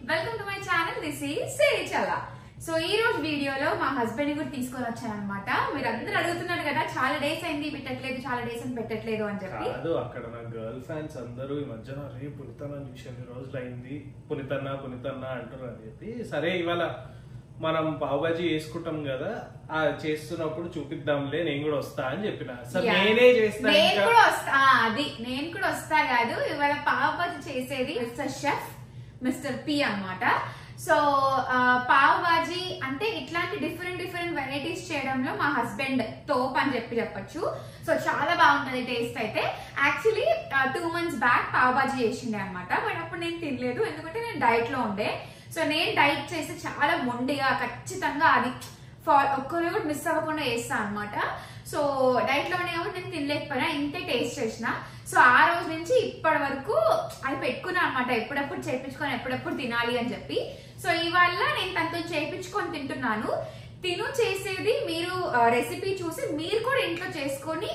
Welcome to my channel. This is Sirichalla. So ఈ రోజు వీడియోలో మా హస్బెండ్ కూడా తీసుకొని వచ్చాను అనమాట. మీరు అందరూ అడుగుతున్నారు కదా, చాలా డేస్ అయింది పెట్టట్లేదు, చాలా డేస్ అని పెట్టట్లేదు అని చెప్పి. కాదు, అక్కడ నా గర్ల్ ఫ్యాన్స్ అందరూ ఈ మధ్యన రే పునితన్న చూసి ఎన్ని రోజులు అయింది, పునితన్న పునితన్న అంటారు అని చెప్పి, సరే ఇవాళ మనం పావుబాజీ చేసుకుంటాం కదా, ఆ చేస్తున్నప్పుడు చూపిద్దాంలే, నేను కూడా వస్తా అని చెప్పిన. నేనే చేస్తా, నేను కూడా వస్తా కాదు, ఇవాళ పావుబాజీ చేసేది మిస్టర్ షెఫ్ మిస్టర్ పి అన్నమాట. సో పావ్ బాజీ అంటే ఇట్లాంటి డిఫరెంట్ వెరైటీస్ చేయడంలో మా హస్బెండ్ తోప్ అని చెప్పొచ్చు. సో చాలా బాగుంటది టేస్ట్ అయితే. Actually 2 months back pav bhaji చేసిండే అనమాట. బట్ అప్పుడు నేను తినలేదు, ఎందుకంటే నేను డైట్ లో ఉండే. సో నేను డైట్ చేస్తే చాలా మొండిగా ఖచ్చితంగా అది ఒక్కరు కూడా మిస్ అవ్వకుండా చేస్తా అనమాట. సో డైట్ లో ఉండే కాబట్టి నేను తినలేకపోయినా, ఇంతే టేస్ట్ చేసిన. సో ఆ రోజు నుంచి ఇప్పటి వరకు అది పెట్టుకున్నా అనమాట, ఎప్పుడెప్పుడు చేయించుకొని ఎప్పుడెప్పుడు తినాలి అని చెప్పి. సో ఇవాళ నేను తనతో చేయించుకొని తింటున్నాను. తిను చేసేది మీరు రెసిపీ చూసి మీరు కూడా ఇంట్లో చేసుకొని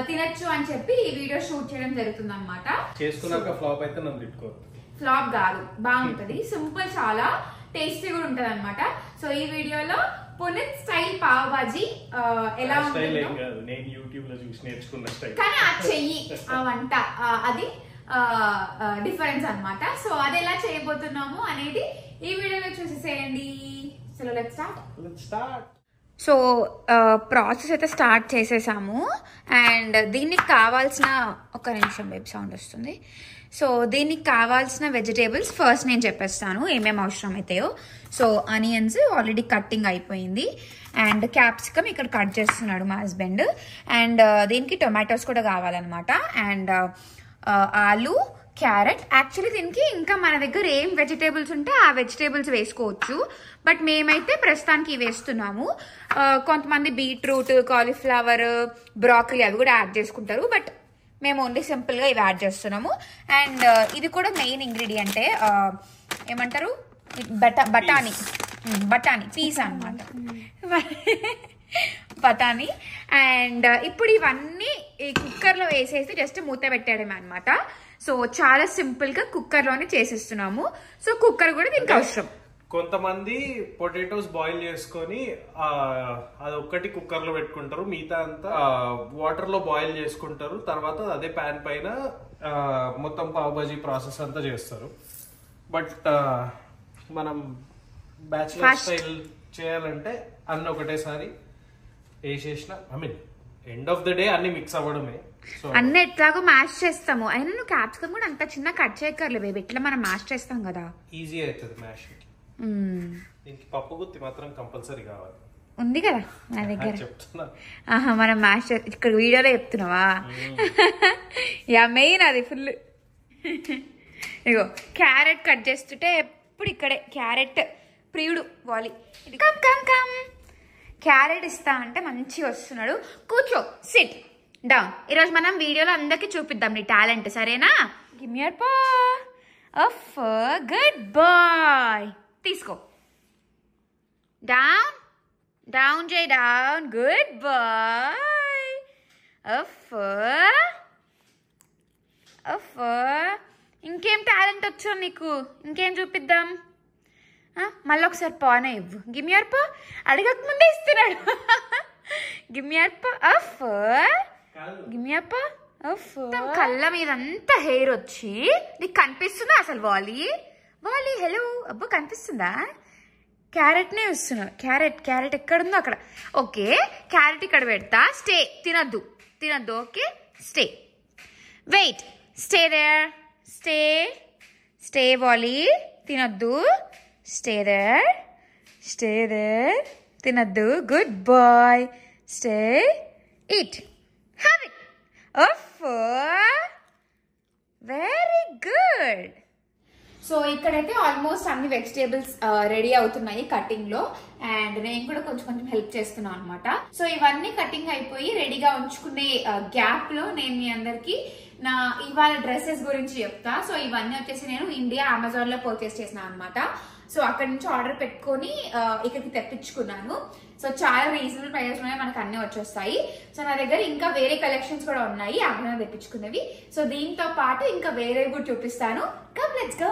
తినచ్చు అని చెప్పి ఈ వీడియో షూట్ చేయడం జరుగుతుంది అనమాట. చేసుకున్నాక ఫ్లాప్ అయితే నన్ను తిట్టుకోరు. ఫ్లాప్ కాదు, బాగుంటది, సింపుల్, చాలా టేస్టీ కూడా ఉంటది అనమాట. సో ఈ వీడియోలో పునీత్ స్టైల్ పావ్ బాజీ ఎలా ఉంటుందో, నేను యూట్యూబ్ లో చూసి నేర్చుకున్న స్టైల్, కానీ ఆ చెయ్యి ఆ వంట అది డిఫరెన్స్ అన్నమాట. సో అది ఎలా చేయబోతున్నాము అనేది ఈ వీడియోలో చూసేసేయండి. So let's start. So process అయితే స్టార్ట్ చేసేసాము. అండ్ దీనికి కావాల్సిన, ఒక నిమిషం వెబ్ సౌండ్ వస్తుంది. సో దీనికి కావాల్సిన వెజిటేబుల్స్ ఫస్ట్ నేను చెప్పేస్తాను ఏమేమి అవసరం అవుతాయో. సో ఆనియన్స్ ఆల్రెడీ కట్టింగ్ అయిపోయింది, అండ్ క్యాప్సికమ్ ఇక్కడ కట్ చేస్తున్నాడు మా హస్బెండ్. అండ్ దీనికి టొమాటోస్ కూడా కావాలన్నమాట. అండ్ ఆలు, క్యారెట్. యాక్చువల్లీ దీనికి ఇంకా మన దగ్గర ఏం వెజిటేబుల్స్ ఉంటే ఆ వెజిటేబుల్స్ వేసుకోవచ్చు, బట్ మేమైతే ప్రస్తుతానికి వేస్తున్నాము. కొంతమంది బీట్రూట్, కాలీఫ్లవర్, బ్రాకలీ అవి కూడా యాడ్ చేసుకుంటారు, బట్ మేము ఓన్లీ సింపుల్గా ఇవి యాడ్ చేస్తున్నాము. అండ్ ఇది కూడా మెయిన్ ఇంగ్రీడియంటే, ఏమంటారు, బఠానీ పీస్ అన్నమాట, బఠానీ. అండ్ ఇప్పుడు ఇవన్నీ ఈ కుక్కర్లో వేసేసి జస్ట్ మూత పెట్టేయడమే అనమాట. సో చాలా సింపుల్గా కుక్కర్లోనే చేసేస్తున్నాము. సో కుక్కర్ కూడా దీనికి అవసరం. కొంతమంది పొటాటోస్ బాయిల్ చేసుకొని అదొక్కటి కుక్కర్ లో పెట్టుకుంటారు, మిగతా అంతా వాటర్ లో బాయిల్ చేసుకుంటారు. తర్వాత అదే ప్యాన్ పైన మొత్తం పావ్ బాజీ ప్రాసెస్ అంతా చేస్తారు. బట్ మనం బ్యాచిలర్ స్టైల్ చేయాలంటే అన్ని ఒకటేసారి వేసేసిన, ఎండ్ ఆఫ్ ద డే అన్ని మిక్స్ అవ్వడమే. అన్ని ఎట్లాగో మ్యాష్ చేస్తాము. అయినా నువ్వు క్యాప్సికమ్ కూడా అంత చిన్న కట్ చేయక్కర్లేదు, ఇట్లా మనం మ్యాష్ చేస్తాం కదా, ఈజీ అవుతుంది మ్యాష్. దీనికి పప్పు గుత్తి మాత్రం కంపల్సరీ కావాలి, ఉంది కదా నా దగ్గర. చెప్తున్నా, మనం మ్యాష్ ఇక్కడ వీడియోలో చెప్తున్నావా? యా, మెయిన్ అది ఫుల్. ఇగో క్యారెట్ కట్ చేస్తుంటే ఎప్పుడు ఇక్కడే క్యారెట్ ప్రియుడు వాలి. కమ్ కమ్ కమ్, క్యారెట్ ఇస్తా అంటే మంచిగా వస్తున్నాడు. కూర్చో, సిట్ డౌన్. ఈరోజు మనం వీడియోలో అందరికి చూపిద్దాం నీ టాలెంట్, సరేనా? Give me your paw. Up, good boy. తీసుకో. డౌన్ డౌన్ జై down. Good boy. Up up. ఇంకేం టాలెంట్ వచ్చో నీకు, ఇంకేం చూపిద్దాం? మళ్ళీ ఒకసారి పానే ఇవ్వు. గివ్ మీ యువర్ పా. అడగక ముందే ఇస్తున్నాడు. Give me your paw. Of, give me your paw. Of. కళ్ళ మీద అంతా హెయిర్ వచ్చి నీకు కనిపిస్తుందా అసలు? వాలి హలో, అబ్బో కనిపిస్తుందా? క్యారెట్నే వస్తున్నా. క్యారెట్ ఎక్కడుందో అక్కడ. ఓకే, క్యారెట్ ఇక్కడ పెడతా. స్టే, తినద్దు. Okay, stay, wait, stay there, stay వాలి, తినద్దు. స్టే దేర్, తినద్దు. Good boy. Stay, eat, have it. Very good. So ఇక్కడైతే ఆల్మోస్ట్ అన్ని వెజిటేబుల్స్ రెడీ అవుతున్నాయి కటింగ్ లో, అండ్ నేను కూడా కొంచెం హెల్ప్ చేస్తున్నాను అనమాట. సో ఇవన్నీ కటింగ్ అయిపోయి రెడీగా ఉంచుకునే గ్యాప్ లో నేను మీ అందరికి నా ఇవాళ డ్రెస్సెస్ గురించి చెప్తా. సో ఇవన్నీ వచ్చేసి నేను ఇండియా అమెజాన్ లో పర్చేస్ చేసిన అనమాట. సో అక్కడ నుంచి ఆర్డర్ పెట్టుకొని ఇక్కడికి తెప్పించుకున్నాను. సో చాలా రీజనబుల్ ప్రైజెస్ లోనే మనకు అన్ని వచ్చేస్తాయి. సో నా దగ్గర ఇంకా వేరే కలెక్షన్స్ కూడా ఉన్నాయి అమెజాన్ తెప్పించుకున్నవి. సో దీంతో పాటు ఇంకా వేరే కూడా చూపిస్తాను. Come let's go.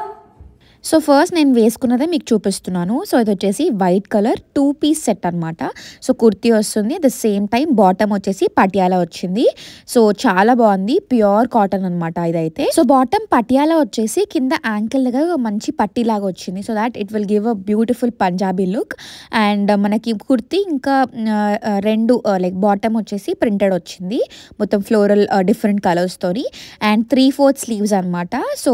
So first నేను వేసుకున్నదే మీకు చూపిస్తున్నాను. సో ఇది వచ్చేసి వైట్ కలర్ 2 పీస్ సెట్ అనమాట. సో కుర్తీ వస్తుంది, at the same time bottom వచ్చేసి పటియాలా వచ్చింది. సో చాలా బాగుంది, ప్యూర్ కాటన్ అనమాట ఇదైతే. సో బాటమ్ పటియాలా వచ్చేసి కింద యాంకిల్ దగ్గర మంచి పట్టీలాగా వచ్చింది. So that it will give a beautiful Punjabi look. And మనకి కుర్తీ ఇంకా రెండు లైక్ బాటమ్ వచ్చేసి ప్రింటెడ్ వచ్చింది, మొత్తం ఫ్లోరల్ డిఫరెంట్ కలర్స్తోని. అండ్ 3/4 స్లీవ్స్ అనమాట. సో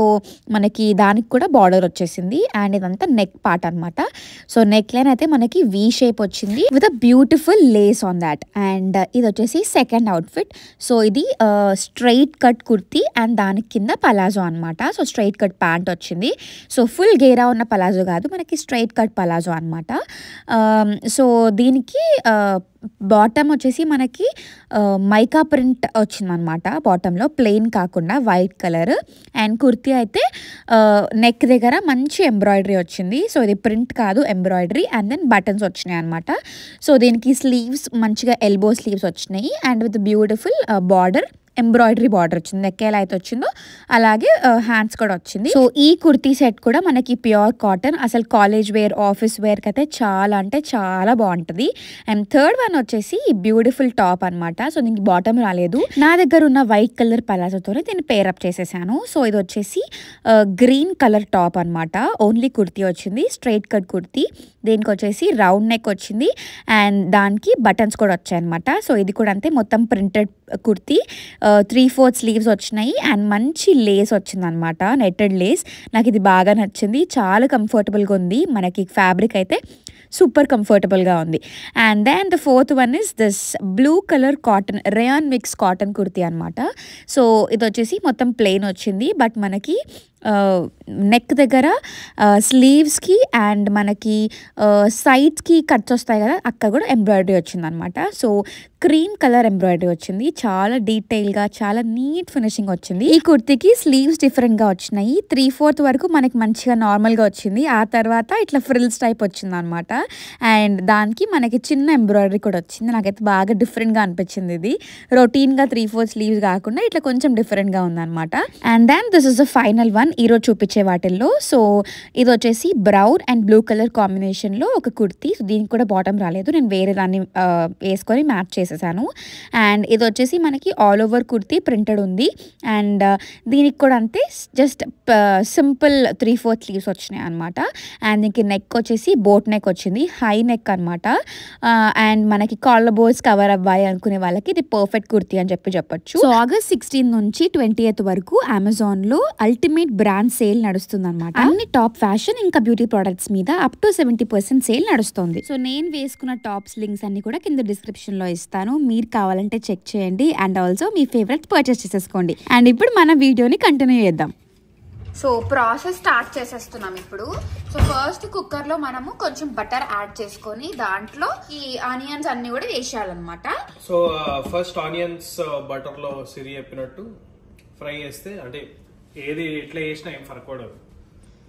మనకి దానికి కూడా బార్డర్ వచ్చేసింది. అండ్ ఇదంతా నెక్ పార్ట్ అనమాట. సో నెక్ లైన్ అయితే మనకి వి షేప్ వచ్చింది with a beautiful Lay's on that. And ఇది వచ్చేసి సెకండ్ అవుట్ఫిట్. సో ఇది స్ట్రైట్ కట్ కుర్తీ అండ్ దానికి కింద పలాజో అనమాట. సో స్ట్రైట్ కట్ ప్యాంట్ వచ్చింది. సో ఫుల్ గేరా ఉన్న పలాజో కాదు, మనకి స్ట్రైట్ కట్ పలాజో అనమాట. సో దీనికి బాటమ్ వచ్చేసి మనకి మైకా ప్రింట్ వచ్చిందనమాట. బాటంలో ప్లెయిన్ కాకుండా వైట్ కలర్. అండ్ కుర్తీ అయితే నెక్ దగ్గర మంచి ఎంబ్రాయిడరీ వచ్చింది. సో ఇది ప్రింట్ కాదు, ఎంబ్రాయిడరీ. అండ్ దెన్ బటన్స్ వచ్చినాయి అనమాట. సో దీనికి స్లీవ్స్ మంచిగా ఎల్బో స్లీవ్స్ వచ్చినాయి and with beautiful border, embroidery border వచ్చింది. నెక్ ఎలా అయితే వచ్చిందో అలాగే హ్యాండ్స్ కూడా వచ్చింది. సో ఈ కుర్తీ సెట్ కూడా మనకి ప్యూర్ కాటన్, అసలు కాలేజ్ వేర్, ఆఫీస్ వేర్కి అయితే చాలా అంటే చాలా బాగుంటుంది. అండ్ థర్డ్ వన్ వచ్చేసి బ్యూటిఫుల్ టాప్ అనమాట. సో దీనికి బాటమ్ రాలేదు, నా దగ్గర ఉన్న వైట్ కలర్ పలాజోతోనే దీన్ని పేరప్ చేసేసాను. సో ఇది వచ్చేసి గ్రీన్ కలర్ టాప్ అనమాట. ఓన్లీ కుర్తీ వచ్చింది, స్ట్రైట్ కట్ కుర్తీ. దీనికి వచ్చేసి రౌండ్ నెక్ వచ్చింది అండ్ దానికి బటన్స్ కూడా వచ్చాయి అనమాట. సో ఇది కూడా అంతే, మొత్తం ప్రింటెడ్ కుర్తీ, 3/4 స్లీవ్స్ వచ్చినాయి అండ్ మంచి లేస్ వచ్చింది అనమాట, నెట్టెడ్ లేస్. నాకు ఇది బాగా నచ్చింది, చాలా కంఫర్టబుల్గా ఉంది. మనకి ఫ్యాబ్రిక్ అయితే సూపర్ కంఫర్టబుల్గా ఉంది. And then the fourth one is this blue colour cotton, rayon mix cotton kurti అనమాట. సో ఇది వచ్చేసి మొత్తం ప్లెయిన్ వచ్చింది, బట్ మనకి నెక్ దగ్గర స్లీవ్స్కి అండ్ మనకి సైడ్స్కి కట్స్ వస్తాయి కదా, అక్కడ కూడా ఎంబ్రాయిడరీ వచ్చిందనమాట. సో క్రీమ్ కలర్ ఎంబ్రాయిడరీ వచ్చింది, చాలా డీటెయిల్గా, చాలా నీట్ ఫినిషింగ్ వచ్చింది. ఈ కుర్తీకి స్లీవ్స్ డిఫరెంట్గా వచ్చినాయి. 3/4 వరకు మనకి మంచిగా నార్మల్గా వచ్చింది, ఆ తర్వాత ఇట్లా ఫ్రిల్స్ టైప్ వచ్చింది అనమాట. అండ్ దానికి మనకి చిన్న ఎంబ్రాయిడరీ కూడా వచ్చింది. నాకైతే బాగా డిఫరెంట్గా అనిపించింది. ఇది రొటీన్గా 3/4 స్లీవ్స్ కాకుండా ఇట్లా కొంచెం డిఫరెంట్గా ఉందన్నమాట. And then this is the final one ఈరోజు చూపించే వాటిల్లో. సో ఇది వచ్చేసి బ్రౌన్ అండ్ బ్లూ కలర్ కాంబినేషన్లో ఒక కుర్తీ. దీనికి కూడా బాటమ్ రాలేదు, నేను వేరే దాన్ని వేసుకొని మ్యాచ్ చేసేసాను. అండ్ ఇది వచ్చేసి మనకి ఆల్ ఓవర్ కుర్తీ ప్రింటెడ్ ఉంది. అండ్ దీనికి కూడా అంతే, జస్ట్ సింపుల్ 3/4 స్లీవ్స్ వచ్చినాయి అనమాట. అండ్ దీనికి నెక్ వచ్చేసి బోట్ నెక్ వచ్చింది, హై నెక్ అనమాట. అండ్ మనకి కాలర్ బోన్స్ కవర్ అవ్వాలి అనుకునే వాళ్ళకి ఇది పర్ఫెక్ట్ కుర్తీ అని చెప్పొచ్చు. సో August 16 నుంచి 20th వరకు అమెజాన్లో అల్టిమేట్ బ్రాండ్ సేల్ నడుస్తుంది అనమాట. అన్ని టాప్ ఫ్యాషన్ ఇంకా బ్యూటీ ప్రొడక్ట్స్ మీద అప్ టు 70% సేల్ నడుస్తుంది. సో నేను వేసుకున్న టాప్స్ లింక్స్ అన్ని కూడా కింద డిస్క్రిప్షన్ లో ఇస్తాను, మీరు కావాలంటే చెక్ చేయండి. And also me favourite purchase చేసేసుకోండి. అండ్ ఇప్పుడు మన వీడియోని కంటిన్యూ చేద్దాం. సో ప్రాసెస్ స్టార్ట్ చేసేస్తున్నాం ఇప్పుడు. సో ఫస్ట్ కుక్కర్ లో మనము కొంచెం బటర్ యాడ్ చేసుకొని దాంట్లో ఈ ఆనియన్స్ అన్ని కూడా వేసేయాలన్నమాట. సో ఫస్ట్ ఆనియన్స్ బటర్ లో సిరి చెప్పినట్టు ఫ్రై చేస్తే, అంటే ఏది ఎట్లా చేసినా ఏం ఫరక్ పడదు,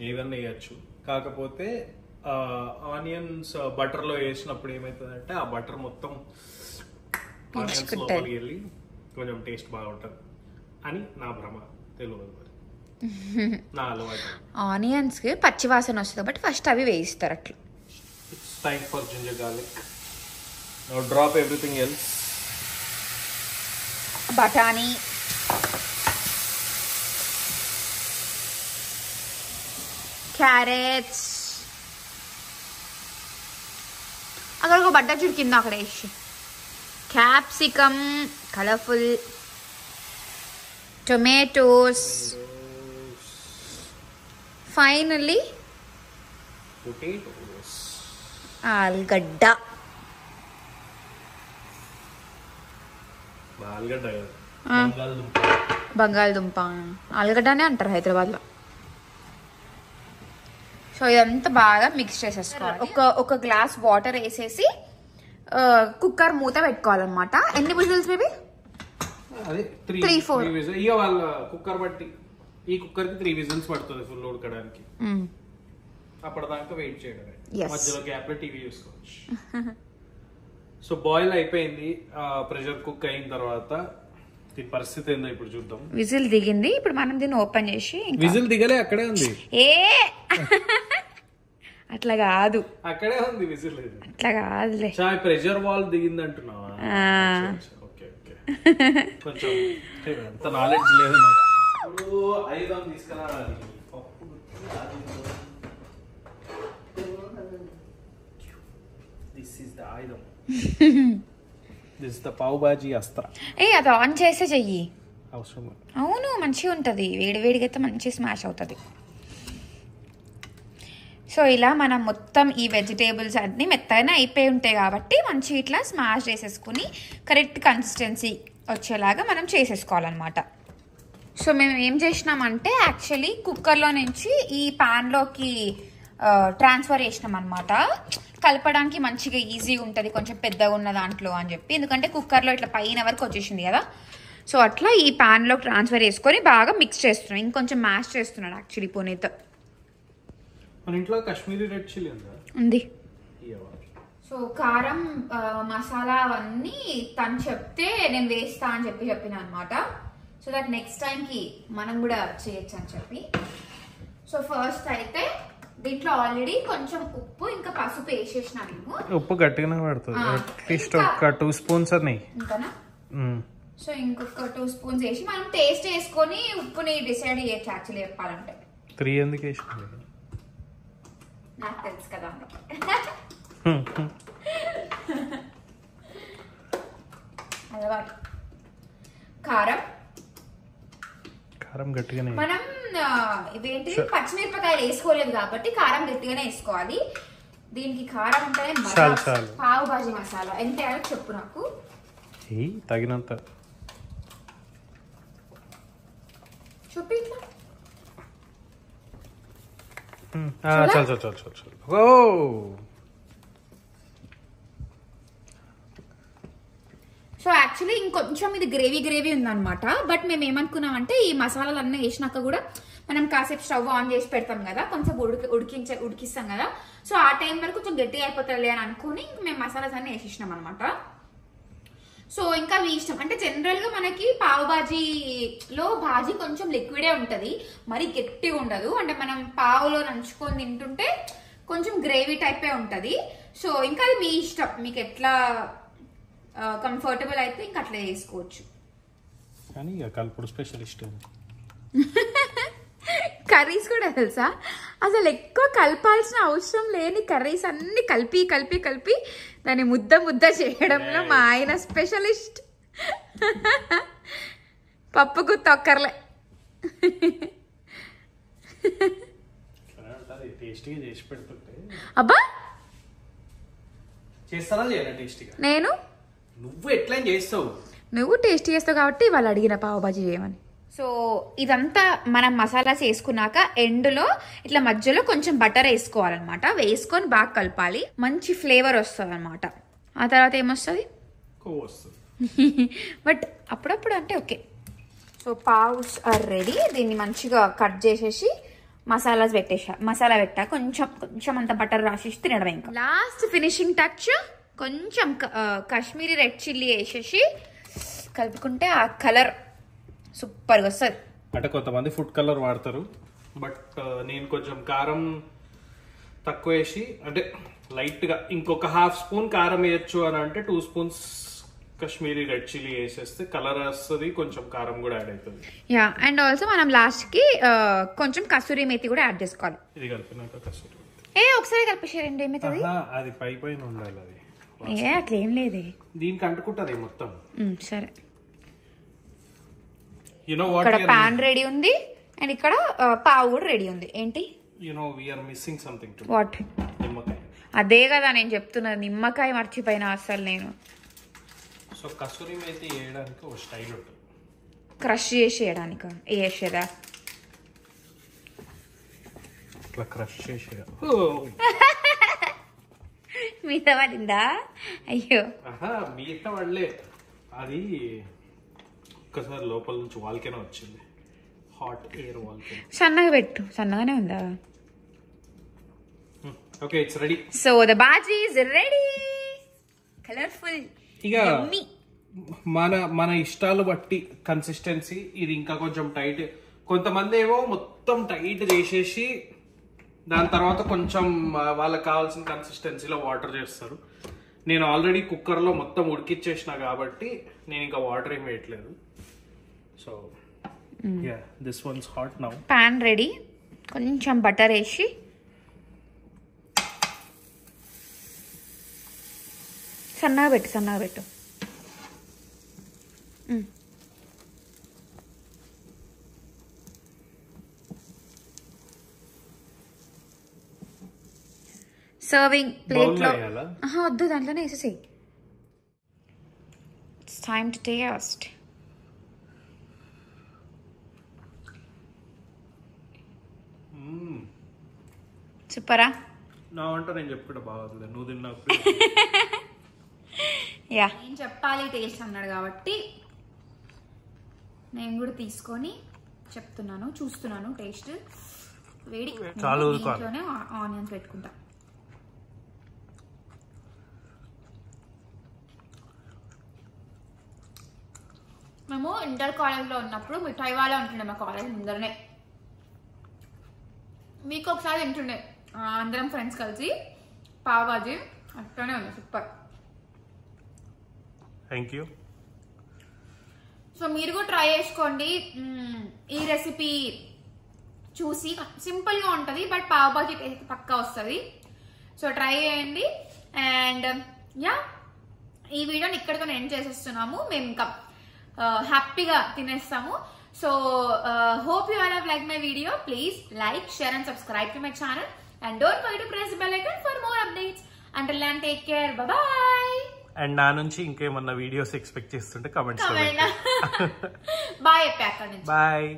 ఏదన్నా వేయచ్చు. కాకపోతే ఆనియన్స్ బటర్ లో వేసినప్పుడు ఏమైతుందంటే ఆ బటర్ మొత్తం ఆనియన్స్ లోపలికి వెళ్ళి కొంచెం టేస్ట్ బాగుంటుంది అని నా భ్రమ, తెలియదు మరి నా అలవాటు. ఆనియన్స్ కి పచ్చి వాసన వస్తుంది కాబట్టి ఫస్ట్ అవి వేయిస్తారు అట్లా. It's time for ginger garlic. Now drop everything else. బఠానీ, క్యారెట్స్, అక్కడ ఒక బట్ట చుడికింది అక్కడ వేసి, capsicum colourful, tomatoes, finally potatoes, ఆలుగడ్డ. బంగాళదుంప, ఆలుగడ్డనే అంటారు హైదరాబాద్లో. సో ఇదంతా బాగా మిక్స్ చేసేసుకోవాలి. ఒక గ్లాస్ వాటర్ వేసేసి కుక్కర్ మూత పెట్టుకోవాలన్నమాట. ఎన్ని విజిల్స్ బేబీ? అదే 3-4 ఇక వాళ్ళ కుక్కర్ బట్టి. ఈ కుక్కర్ కి 3 విజిల్స్ పడుతుంది ఫుల్ ఉడకడానికి. అప్పటిదాకా వెయిట్ చేయడమే, మధ్యలో గ్యాప్ లో టీవీ చూసుకోవచ్చు. సో బాయిల్ అయిపోయింది, ప్రెషర్ కుక్ అయిన తర్వాత దీని పరిస్థితి ఏందో ఇప్పుడు చూద్దాం. విజిల్ దిగింది, ఇప్పుడు మనం దీన్ని ఓపెన్ చేసి. విజిల్ దిగలే, అక్కడే ఉంది. అట్లా కాదు, అక్కడే ఉంది విజిల్. అట్లా కాదులే. ప్రెషర్ వాల్ దిగింది అంటున్నావా? Okay okay. కొంచెం అంత నాలెడ్జ్ లేదు నాకు. ఐదం తీసుకురావాలి. This is the item. This is the pav bhaji అస్త్ర. అది ఆన్ చేస్తే చెయ్యి. అవసరం. అవును, మంచిగా ఉంటుంది. వేడి వేడిగా అయితే మంచి స్మాష్ అవుతుంది. సో ఇలా మనం మొత్తం ఈ వెజిటేబుల్స్ అన్నీ మెత్తగానే అయిపోయి ఉంటాయి కాబట్టి మంచి ఇట్లా స్మాష్ చేసేసుకుని కరెక్ట్ కన్సిస్టెన్సీ వచ్చేలాగా మనం చేసేసుకోవాలన్నమాట. సో మేము ఏం చేసినామంటే యాక్చువల్లీ కుక్కర్లో నుంచి ఈ ప్యాన్లోకి ట్రాన్స్ఫర్ చేసినాం అనమాట. కలపడానికి మంచిగా ఈజీగా ఉంటుంది కొంచెం పెద్దగా ఉన్న దాంట్లో అని చెప్పి, ఎందుకంటే కుక్కర్లో ఇట్లా పైన వరకు వచ్చేసింది కదా. సో అట్లా ఈ ప్యాన్లోకి ట్రాన్స్ఫర్ చేసుకొని బాగా మిక్స్ చేస్తున్నాం. ఇంకొంచెం మ్యాష్ చేస్తున్నాడు యాక్చువల్లీ పునీత్. మన ఇంట్లో కాశ్మీరీ రెడ్ చిల్లీ ఉంది. సో కారం మసాలా అవన్నీ తను చెప్తే నేను వేస్తా అని చెప్పిన అనమాట. సో దట్ నెక్స్ట్ టైంకి మనం కూడా చేయొచ్చు అని చెప్పి. సో ఫస్ట్ అయితే దీంట్లో ఆల్రెడీ కొంచెం ఉప్పు ఇంకా పసుపు వేసేసిన నేను. ఉప్పు గట్టిగానే పడుతుంది, అట్లీస్ట్ ఒక 2 స్పూన్స్ అని. ఇంకానా? సో ఇంకొక 2 స్పూన్స్ వేసి మనం టేస్ట్ వేసుకొని ఉప్పుని డిసైడ్ చేయొచ్చు యాక్చువల్లీ చెప్పాలంటే. 3 ఎందుకు వేసిన? నాకు తెలుసు కదా. అలవాటు. కారం గట్టిగానే. మనం ఇవేంటి పచ్చిమిరపకాయలు వేసుకోలేదు కాబట్టి కారం గట్టిగానే వేసుకోవాలి. దీనికి కారం ఉంటేనే పావు భాజీ మసాలా ఎంత వేయాలో చెప్పు నాకు. తగినంత చూపి ఇట్లా. సో యాక్చువల్లీ ఇంకొంచెం ఇది గ్రేవీ ఉందన్నమాట. బట్ మేము ఏమనుకున్నామంటే ఈ మసాలాలు అన్నీ వేసినాక కూడా మనం కాసేపు స్టవ్ ఆన్ చేసి పెడతాం కదా, కొంచెం ఉడికిస్తాం కదా. సో ఆ టైం వరకు కొంచెం గట్టిగా అయిపోతుంది అని అనుకుని మేము మసాలాస్ అన్నీ వేసేసినాం అనమాట. సో ఇంకా మీ ఇష్టం. అంటే జనరల్ గా మనకి పావు బాజీలో బాజీ కొంచెం లిక్విడే ఉంటది, మరి గట్టిగా ఉండదు. అంటే మనం పావులో నంచుకొని తింటుంటే కొంచెం గ్రేవీ టైపే ఉంటది. సో ఇంకా అది మీ ఇష్టం, మీకు ఎట్లా కంఫర్టబుల్ అయితే ఇంకా అట్లా చేసుకోవచ్చు. కానీ కలుపుడు స్పెషలిస్ట్. కర్రీస్ కూడా తెలుసా, అసలు ఎక్కువ కలపాల్సిన అవసరం లేని కర్రీస్ అన్ని కలిపి దాన్ని ముద్ద చేయడంలో మా ఆయన స్పెషలిస్ట్. పప్పుకు తొక్కర్లే. అబ్బా నేను నువ్వు ఎట్లా చేస్తావు? నువ్వు టేస్ట్ చేస్తావు కాబట్టి వాళ్ళు అడిగిన పావు బాజీ చేయమని. సో ఇదంతా మనం మసాలాస్ వేసుకున్నాక ఎండ్లో ఇట్లా మధ్యలో కొంచెం బటర్ వేసుకోవాలన్నమాట. వేసుకొని బాగా కలపాలి, మంచి ఫ్లేవర్ వస్తుంది అనమాట. ఆ తర్వాత ఏమొస్తుంది? బట్ అప్పుడప్పుడు అంటే okay. So pavs are ready. దీన్ని మంచిగా కట్ చేసేసి మసాలా పెట్టా కొంచెం అంత బటర్ రాసేసి తినడం. ఇంకా లాస్ట్ ఫినిషింగ్ టచ్ కొంచెం కాశ్మీరీ రెడ్ చిల్లీ వేసేసి కలుపుకుంటే ఆ కలర్ సూపర్గా వస్తుంది. అంటే కొంతమంది ఫుడ్ కలర్ వాడతారు, బట్ నేను కొంచెం కారం తక్కువ వేసి, అంటే లైట్ గా ఇంకొక 1/2 స్పూన్ కారం వేయచ్చు అని అంటే 2 స్పూన్స్ కాశ్మీరీ రెడ్ చిల్లీ వేసేస్తే కలర్ వస్తుంది, కొంచెం కారం కూడా యాడ్ అవుతుంది. యా, అండ్ ఆల్సో మనం లాస్ట్ కి కొంచెం కసూరి మేతి కూడా యాడ్ చేసుకోవాలి. ఇది కలిపినాక కసూరి ఒకసారి కలిపేసారండి. ఏమవుతుంది? అది పైన ఉండాలి. అది అట్లా ఏం లేదే, దీనికి అంటుకుంటది మొత్తం. సరే, ఇక్కడ పాన్ రెడీ ఉంది అండ్ ఇక్కడ పావు కూడా రెడీ ఉంది. ఏంటి? వాట్? నిమ్మకాయ. అదే కదా నేను చెప్తున్నది, నిమ్మకాయ మర్చిపోయినా అసలు నేను. సో కసూరి మేతి వేయడానికి ఒక స్టైల్ ఉంటుంది. క్రష్ చేసి వేయడానికి వేసేదా? ఇట్లా క్రష్ చేసి మీద పడిందా? అయ్యో, మిగతా వాళ్ళే. అది ఒక్కసారి లోపల నుంచి వాల్కెనో వచ్చింది, హాట్ ఎయిర్ వాల్కెనో. సన్నగా పెట్టు, సన్నగానే ఉందా? Okay, it's ready. So the bhaji is ready. Colourful. ఇక మన ఇష్టాలు బట్టి కన్సిస్టెన్సీ. ఇది ఇంకా కొంచెం టైట్, కొంతమంది ఏమో మొత్తం టైట్ చేసేసి దాని తర్వాత కొంచెం వాళ్ళకి కావాల్సిన కన్సిస్టెన్సీలో వాటర్ చేస్తారు. నేను ఆల్రెడీ కుక్కర్లో మొత్తం ఉడికిచ్చేసిన కాబట్టి నేను ఇంకా వాటర్ ఏం వేయట్లేదు. So yeah, this ones hot now. Pan ready. కొంచెం బటర్ వేసి సన్నగా పెట్టు. సర్వింగ్ ప్లేట్ లో వద్దు, దాంట్లోనే వేసేసేయి. It's time to taste. సూపరా? నా వంట నేను చెప్పుకుంటా బాగుంది, నువ్వు తిన్నప్పుడు. యా, నేను చెప్పాలి టేస్ట్ అన్నాడు కాబట్టి నేను కూడా తీసుకొని చెప్తున్నాను, చూస్తున్నాను టేస్ట్. వేడి. దీంట్లోనే ఆనియన్స్ పెట్టుకుంటా. మేము ఇంటర్ కాలేజ్లో ఉన్నప్పుడు మిఠాయి వాళ్ళ ఉంటుండే మా కాలేజ్ ముందరనే. మీకు ఒకసారి తింటుండే అందరం ఫ్రెండ్స్ కలిసి పావ్ బాజీ. అట్లనే ఉంది, సూపర్. Thank you. సో మీరు కూడా ట్రై చేసుకోండి. ఈ రెసిపీ చూసి సింపుల్గా ఉంటుంది, బట్ పావ్ బాజీ పక్కా వస్తుంది. సో ట్రై చేయండి. అండ్ యా, ఈ వీడియోని ఇక్కడితో ఎండ్ చేసేస్తున్నాము. మేము ఇంకా హ్యాపీగా తినేస్తాము. So hope you all have liked my video. Please like, share and subscribe to my channel, and don't forget to press the bell icon for more updates. Until then, take care. Bye bye. And నా నుంచి ఇంకేమన్నా videos expect చేస్తుంటే comments లో bye. Bye.